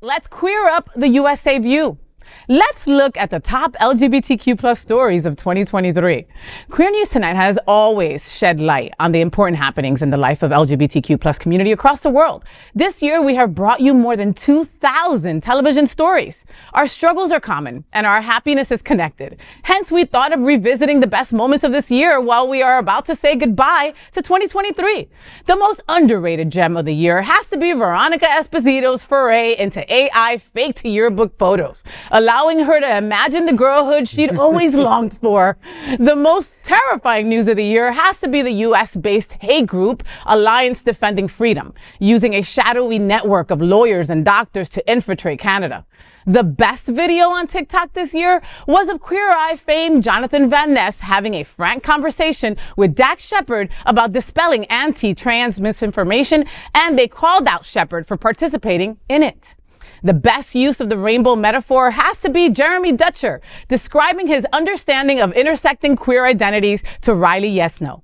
Let's queer up the USA view. Let's look at the top LGBTQ plus stories of 2023. Queer News Tonight has always shed light on the important happenings in the life of LGBTQ plus community across the world. This year, we have brought you more than 2,000 television stories. Our struggles are common and our happiness is connected. Hence, we thought of revisiting the best moments of this year while we are about to say goodbye to 2023. The most underrated gem of the year has to be Veronica Esposito's foray into AI faked yearbook photos, allowing her to imagine the girlhood she'd always longed for. The most terrifying news of the year has to be the US-based hate group Alliance Defending Freedom, using a shadowy network of lawyers and doctors to infiltrate Canada. The best video on TikTok this year was of Queer Eye fame Jonathan Van Ness having a frank conversation with Shepard about dispelling anti-trans misinformation, and they called out Shepard for participating in it. The best use of the rainbow metaphor has to be Jeremy Dutcher, describing his understanding of intersecting queer identities to Riley Yesno.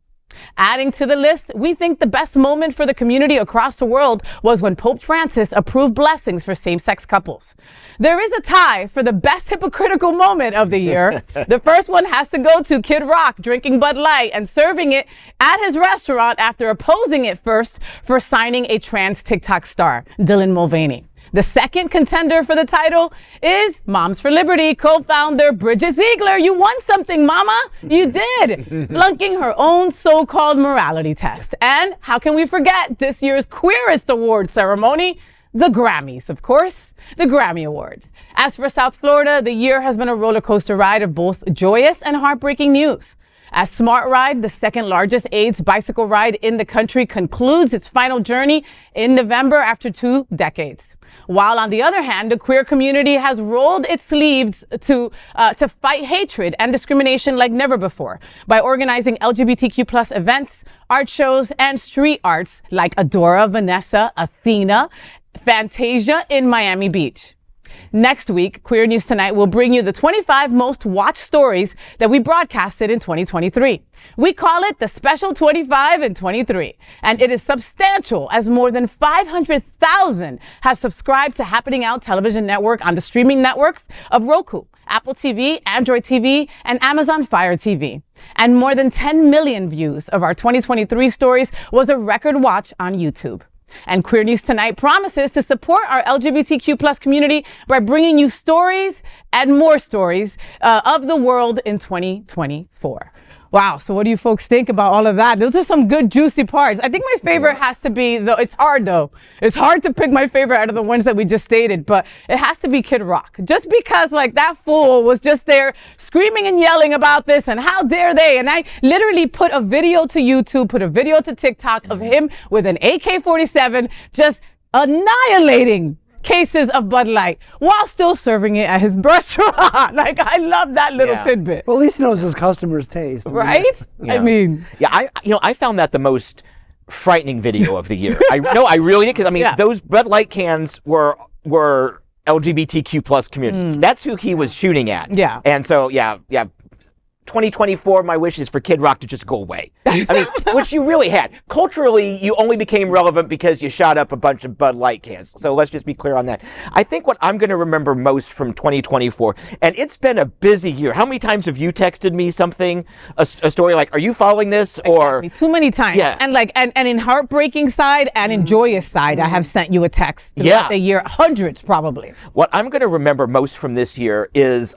Adding to the list, we think the best moment for the community across the world was when Pope Francis approved blessings for same-sex couples. There is a tie for the best hypocritical moment of the year. The first one has to go to Kid Rock drinking Bud Light and serving it at his restaurant after opposing it first for signing a trans TikTok star, Dylan Mulvaney. The second contender for the title is Moms for Liberty co-founder Bridget Ziegler. You won something, mama. You did. Flunking her own so-called morality test. And how can we forget this year's queerest award ceremony? The Grammys, of course, the Grammy Awards. As for South Florida, the year has been a roller coaster ride of both joyous and heartbreaking news. As Smart Ride, the second largest AIDS bicycle ride in the country, concludes its final journey in November after 2 decades. While on the other hand, the queer community has rolled its sleeves to fight hatred and discrimination like never before by organizing LGBTQ plus events, art shows, and street arts like Adora, Vanessa, Athena, Fantasia in Miami Beach. Next week, Queer News Tonight will bring you the 25 most watched stories that we broadcasted in 2023. We call it the Special 25 in 23, and it is substantial as more than 500,000 have subscribed to Happening Out Television Network on the streaming networks of Roku, Apple TV, Android TV, and Amazon Fire TV. And more than 10 million views of our 2023 stories was a record watch on YouTube. And Queer News Tonight promises to support our LGBTQ plus community by bringing you stories and more stories of the world in 2024. Wow. So what do you folks think about all of that? Those are some good juicy parts. I think my favorite has to be, though, it's hard though. It's hard to pick my favorite out of the ones that we just stated, but it has to be Kid Rock. Just because like that fool was just there screaming and yelling about this and how dare they? And I literally put a video to YouTube, put a video to TikTok of him with an AK-47 just annihilating cases of Bud Light while still serving it at his restaurant. Like, I love that little tidbit. Well, at least he knows his customers' taste. Right? I mean. Yeah, I found that the most frightening video of the year. I really did, because I mean, those Bud Light cans were LGBTQ plus community. That's who he was shooting at. Yeah. And so, 2024, my wish is for Kid Rock to just go away. I mean, which you really had. Culturally, you only became relevant because you shot up a bunch of Bud Light cans. So let's just be clear on that. I think what I'm going to remember most from 2024, and it's been a busy year. How many times have you texted me something, a story like, are you following this? Or exactly. Too many times. Yeah. And like, and in heartbreaking side and in joyous side, I have sent you a text throughout the year, hundreds probably. What I'm going to remember most from this year is,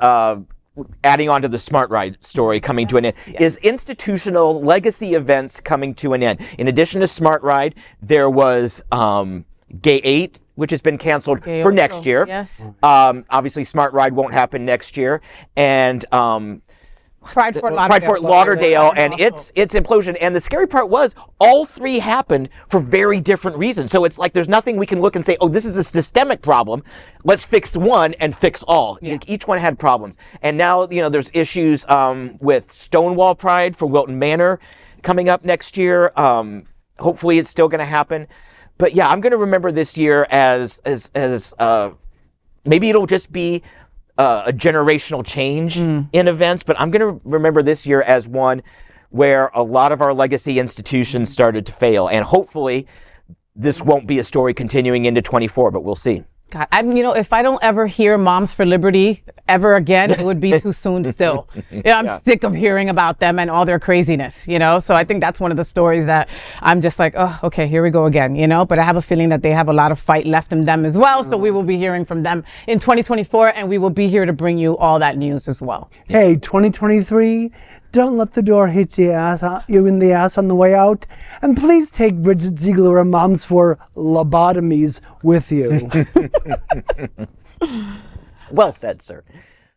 adding on to the Smart Ride story coming to an end, is institutional legacy events coming to an end. In addition to Smart Ride, there was Gay 8, which has been canceled for next year. Yes. Obviously, Smart Ride won't happen next year. And Pride Fort Lauderdale and its implosion. And the scary part was all three happened for very different reasons. So it's like there's nothing we can look and say, oh, this is a systemic problem. Let's fix one and fix all. Yeah. Each one had problems. And now, there's issues with Stonewall Pride for Wilton Manor coming up next year. Hopefully it's still going to happen. But yeah, I'm going to remember this year as maybe it'll just be a generational change in events, but I'm going to remember this year as one where a lot of our legacy institutions started to fail. And hopefully this won't be a story continuing into 24, but we'll see. God, if I don't ever hear Moms for Liberty ever again, it would be too soon still. I'm sick of hearing about them and all their craziness, So I think that's one of the stories that I'm just like, oh, okay, here we go again, But I have a feeling that they have a lot of fight left in them as well. So we will be hearing from them in 2024, and we will be here to bring you all that news as well. Hey, 2023, don't let the door hit you in the ass on the way out. And please take Bridget Ziegler and Moms for Lobotomies with you. Well said, sir.